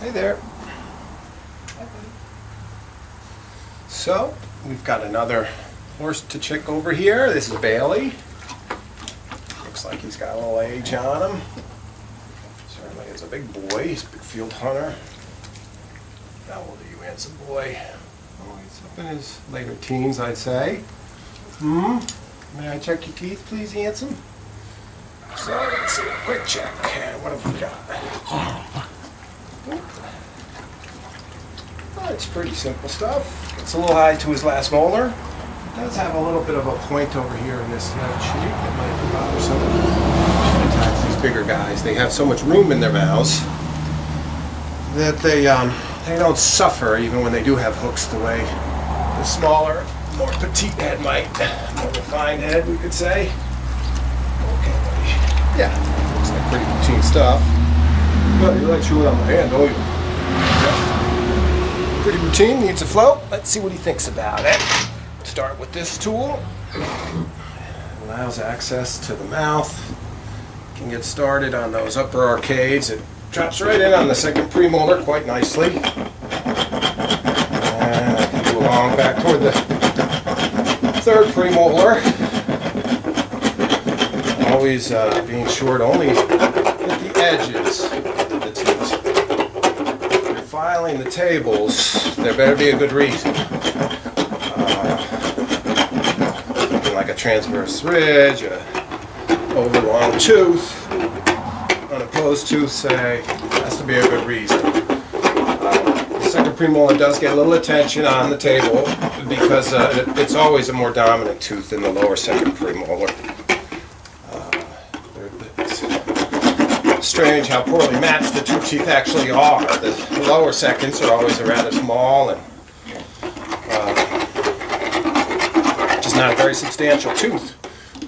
Hey there. So, we've got another horse to check over here. This is Bailey. Looks like he's got a little age on him. Certainly is a big boy. He's a big field hunter. How old are you, handsome boy? Oh, he's up in his later teens, I'd say. May I check your teeth, please, handsome? So, let's see a quick check. What have we got? Oh, it's pretty simple stuff. It's a little high to his last molar. It does have a little bit of a point over here in this left cheek that might be bothersome. Sometimes these bigger guys, they have so much room in their mouths that they don't suffer even when they do have hooks the way the smaller, more petite head might. More refined head, we could say. Okay, buddy. Yeah, looks like pretty routine stuff. But you like chewing on my hand, don't you? Yeah. Pretty routine, needs a float. Let's see what he thinks about it. Start with this tool. Allows access to the mouth. Can get started on those upper arcades. It drops right in on the second premolar quite nicely. And I can go along back toward the third premolar. Always being sure to only hit the edges of the teeth. If you're filing the tables, there better be a good reason. Like a transverse ridge, a overlong tooth, unopposed tooth, say, has to be a good reason. The second premolar does get a little attention on the table because it's always a more dominant tooth than the lower second premolar. It's strange how poorly matched the two teeth actually are. The lower seconds are always rather small and not a very substantial tooth,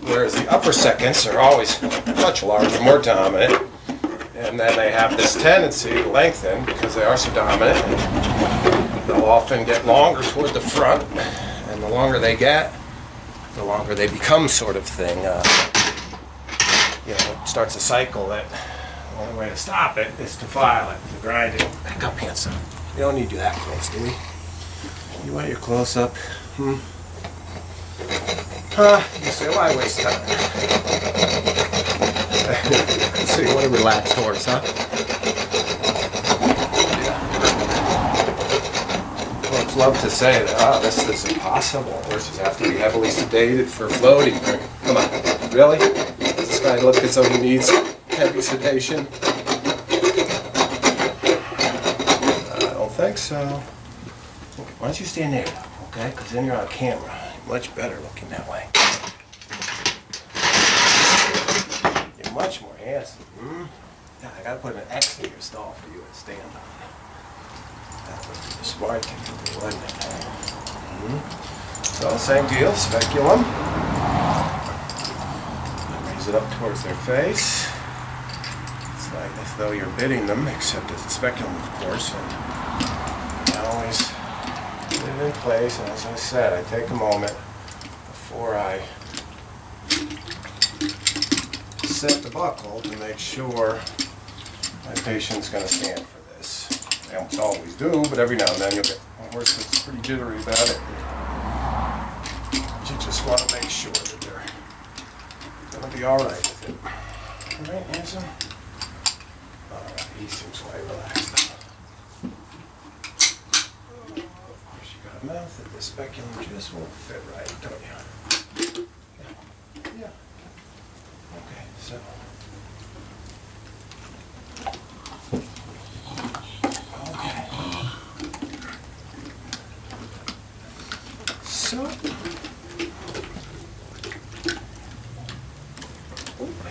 whereas the upper seconds are always much larger, more dominant, and then they have this tendency to lengthen because they are so dominant. They'll often get longer toward the front, and the longer they get, the longer they become, sort of thing. It starts a cycle that the only way to stop it is to file it, to grind it. Back up, handsome. You don't need you that close, do we? You want your close up? You say, why waste time? So you want a relaxed horse, huh? Yeah. Folks love to say that, this is impossible. Horses have to be heavily sedated for floating. Come on, really? Does this guy look as though he needs heavy sedation? I don't think so. Why don't you stand there, okay? Because then you're on camera. Much better looking that way. You're much more handsome. Yeah, I gotta put an X in your stall for you to stand on. That would be the smart thing to do, wouldn't it? So, same deal, speculum. Raise it up towards their face. It's like as though you're bidding them, except it's the speculum, of course. And you always put it in place, and as I said, I take a moment before I set the buckle to make sure my patient's going to stand for this. I almost always do, but every now and then you'll get a horse that's pretty jittery about it. You just want to make sure that they're going to be all right with it. All right, handsome? All right, he seems quite relaxed. A mouth that the speculum just won't fit right, don't you? Yeah. Okay, so. Okay. So.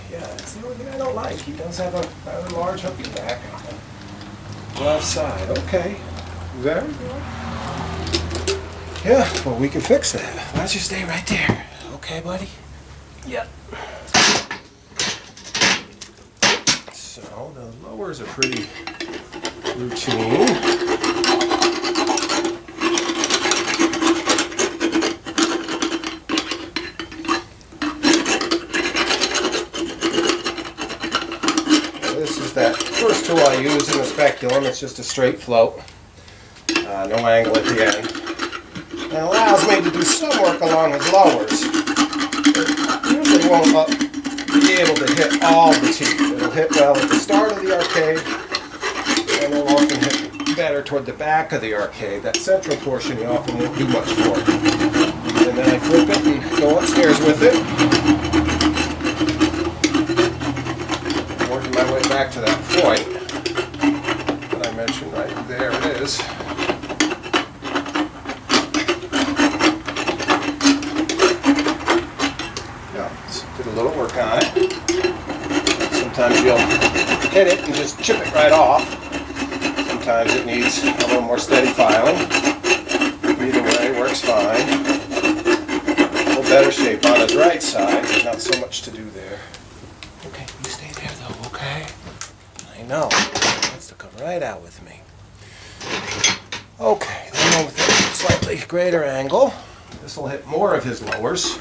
Yeah, that's the only thing I don't like. He does have a rather large hook in back on the left side. Okay. Very good. Yeah, well, we can fix that. Why don't you stay right there? Okay, buddy? Yep. So, the lowers are pretty routine. This is that first tool I use in the speculum. It's just a straight float, no angle at the end. And it allows me to do some work along his lowers. It usually won't be able to hit all the teeth. It'll hit well at the start of the arcade, and it'll often hit better toward the back of the arcade. That central portion you often won't do much for. And then I flip it and go upstairs with it. Working my way back to that point that I mentioned right there. It is. Yeah, did a little work on it. Sometimes you'll hit it and just chip it right off. Sometimes it needs a little more steady filing. Either way works fine. A little better shape on his right side. There's not so much to do there. Okay, you stay there though, okay? I know. He wants to come right out with me. Okay, then with a slightly greater angle. This will hit more of his lowers.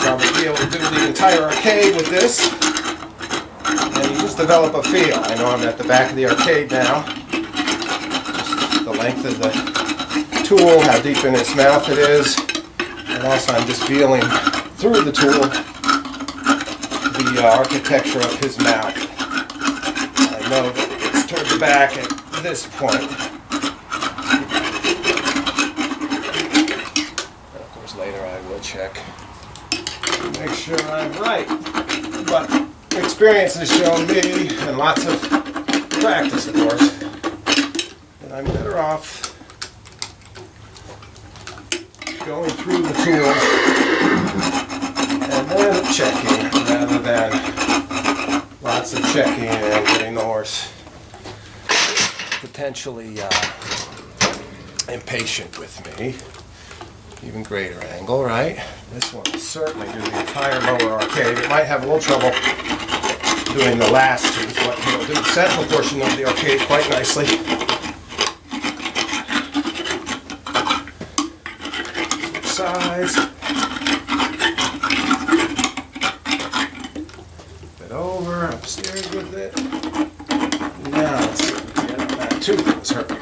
Probably be able to do the entire arcade with this. And you just develop a feel. I know I'm at the back of the arcade now. Just the length of the tool, how deep in its mouth it is. And also I'm just feeling through the tool the architecture of his mouth. I know that it's toward the back at this point. And of course later I will check to make sure I'm right. But experience has shown me, and lots of practice of course, that I'm better off going through the tool and then checking rather than lots of checking and getting the horse potentially impatient with me. Even greater angle, right? This one will certainly do the entire lower arcade. It might have a little trouble doing the last tooth, but he'll do the central portion of the arcade quite nicely. Switch sides. Flip it over, upstairs with it. Now let's see if we can get on that tooth that was hurting.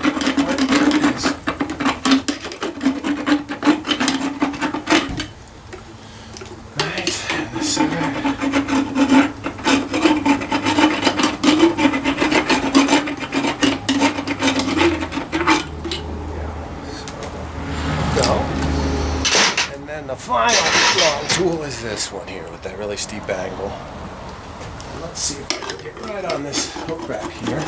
The final long tool is this one here with that really steep angle. And let's see if I can get right on this hook back here.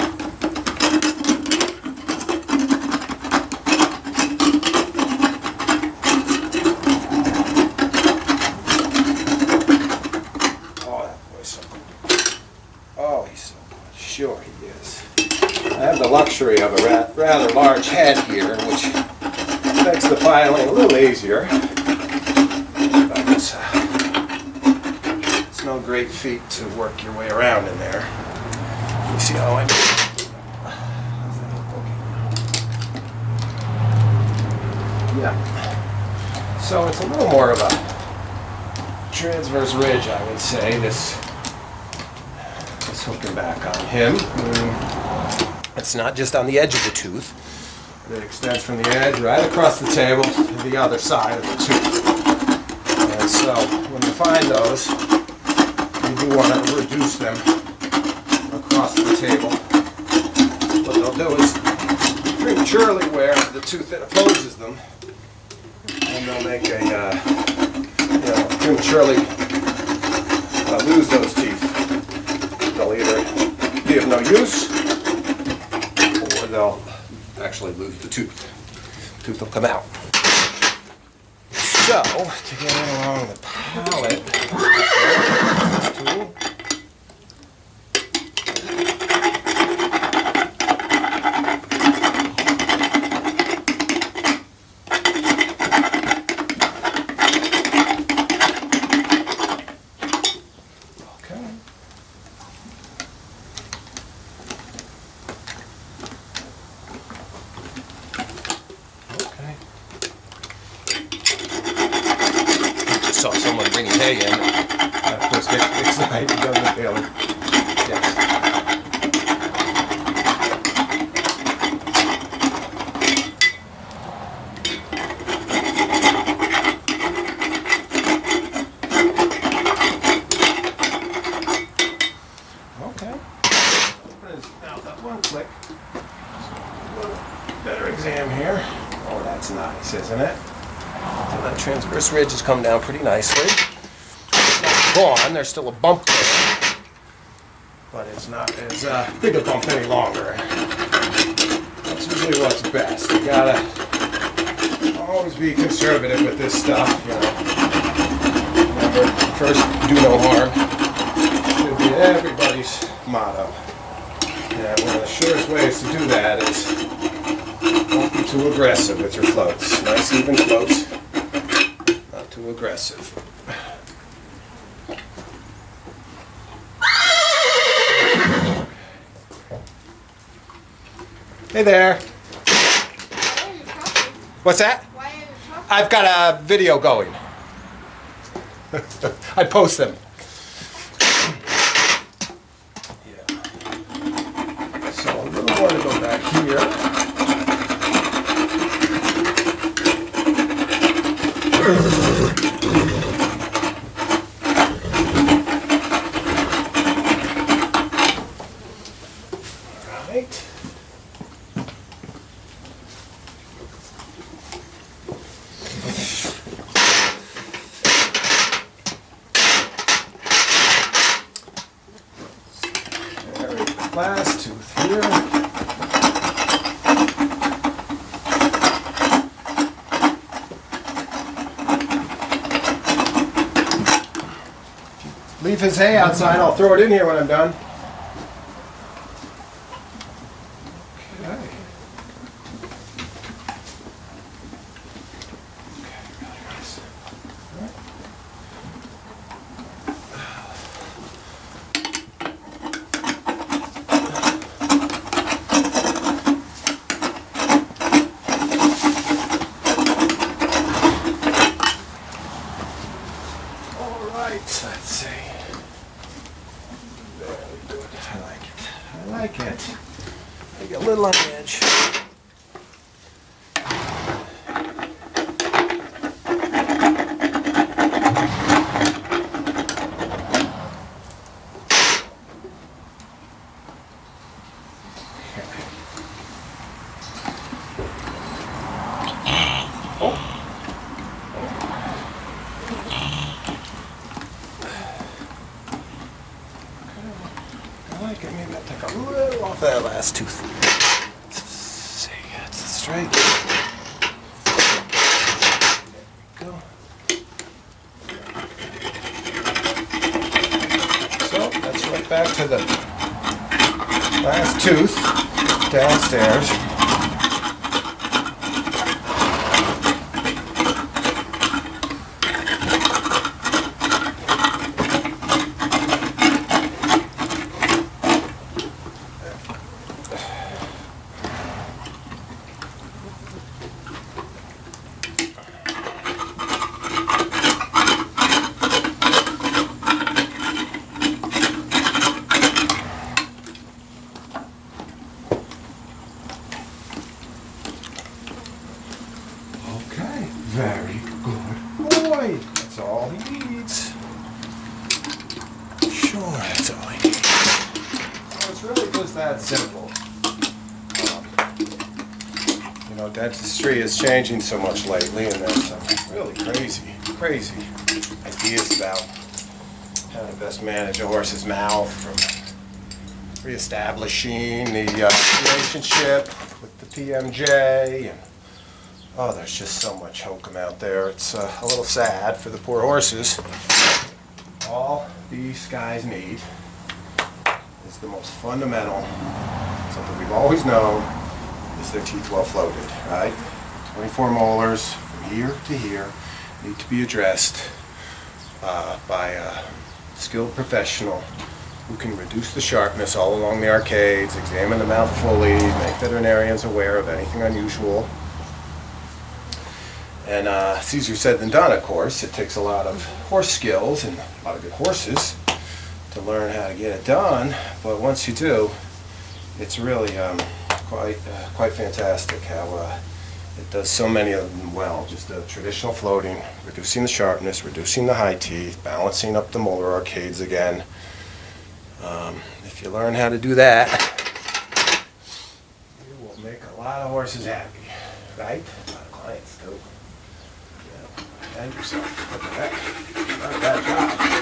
Oh, that boy's so good. Oh, he's so good. Sure he is. I have the luxury of a rather large head here, which makes the filing a little easier. It's no great feat to work your way around in there. You see how I do it? Yeah. So it's a little more of a transverse ridge, I would say, this hooking back on him. It's not just on the edge of the tooth. It extends from the edge right across the table to the other side of the tooth. And so when you find those, you do want to reduce them across the table. What they'll do is prematurely wear the tooth that opposes them, and they'll make a, prematurely lose those teeth. They'll either be of no use, or they'll actually lose the tooth. The tooth will come out. So, to get in along the palate, this tool. Saw someone bringing hay in. I of course get excited, doesn't it, Taylor? Yes. open his mouth up one click. A little better exam here. Oh, that's nice, isn't it? So that transverse ridge has come down pretty nicely. It's not gone. There's still a bump there, but it's not as big a bump any longer. That's usually what's best. You gotta always be conservative with this stuff, you know. Remember, first, do no harm. Should be everybody's motto. And one of the surest ways to do that is don't be too aggressive with your floats. Nice even floats, not too aggressive. Hey there. Why are you talking? What's that? Why are you talking? I've got a video going. I post them. Yeah. So a little more to go back here. Right. Last tooth here. Leave his hay outside. I'll throw it in here when I'm done. Okay. Really nice. All right. Let's see. Very good. I like it. I like it. Maybe a little on the edge. I like it. Maybe I'll take a little off that last tooth. Let's see, that's straight. There we go. So that's right back to the last tooth downstairs. Okay, very good boy. That's all he needs. Sure, that's all he needs. So it's really just that simple. You know, dentistry is changing so much lately, and there's some really crazy ideas about how to best manage a horse's mouth, from reestablishing the relationship with the PMJ, and oh, there's just so much hokum out there. It's a little sad for the poor horses. All these guys need is the most fundamental, something we've always known, is their teeth well floated, right? 24 molars from here to here need to be addressed by a skilled professional who can reduce the sharpness all along the arcades, examine the mouth fully, make veterinarians aware of anything unusual. And it's easier said than done, of course. It takes a lot of horse skills and a lot of good horses to learn how to get it done. But once you do, it's really quite fantastic how it does so many of them well. Just the traditional floating, reducing the sharpness, reducing the high teeth, balancing up the molar arcades again. If you learn how to do that, lot of horses happy, right? A lot of clients too. Yeah. And yourself. Look at that. Not a bad job.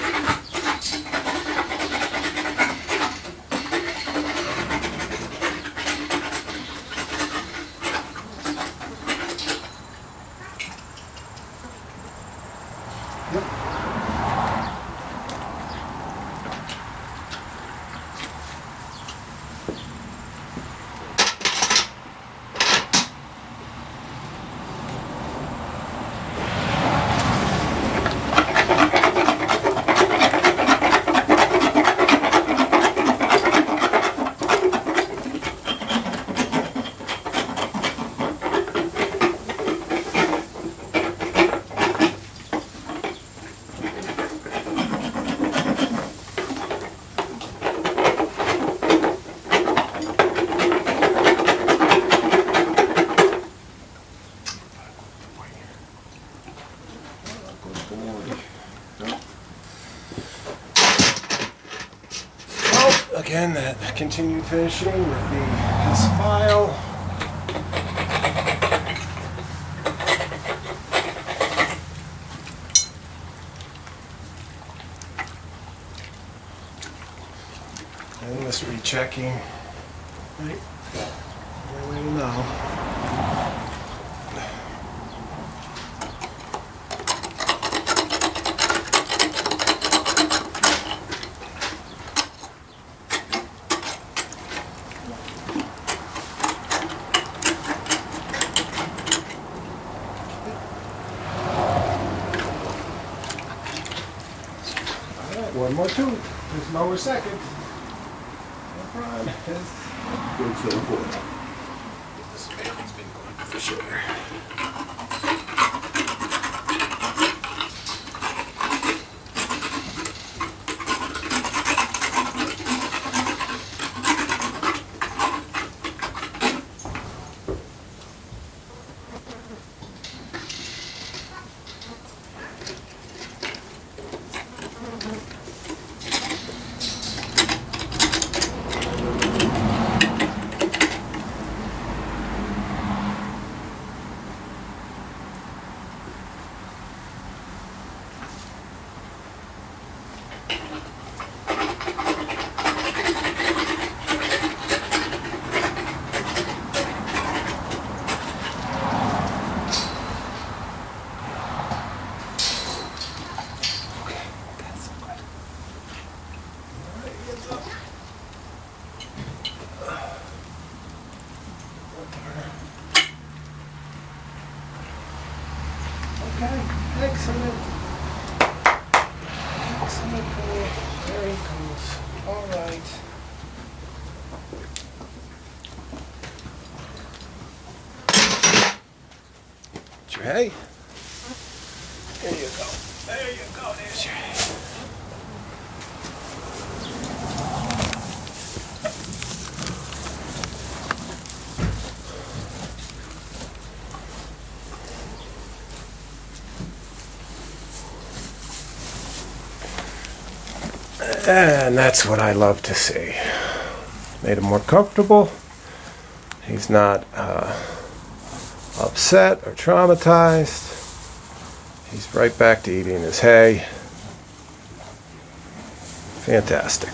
Again, that continued finishing with this file. And this rechecking. Right. Way to know. One more tooth. Just lower second. No problem. Good for the board. This baby's been going for sure. Okay, excellent. Excellent, cool. Very cool. All right. Get your hay. There you go. There you go. There's your hay. And that's what I love to see. Made him more comfortable. He's not upset or traumatized. He's right back to eating his hay. Fantastic.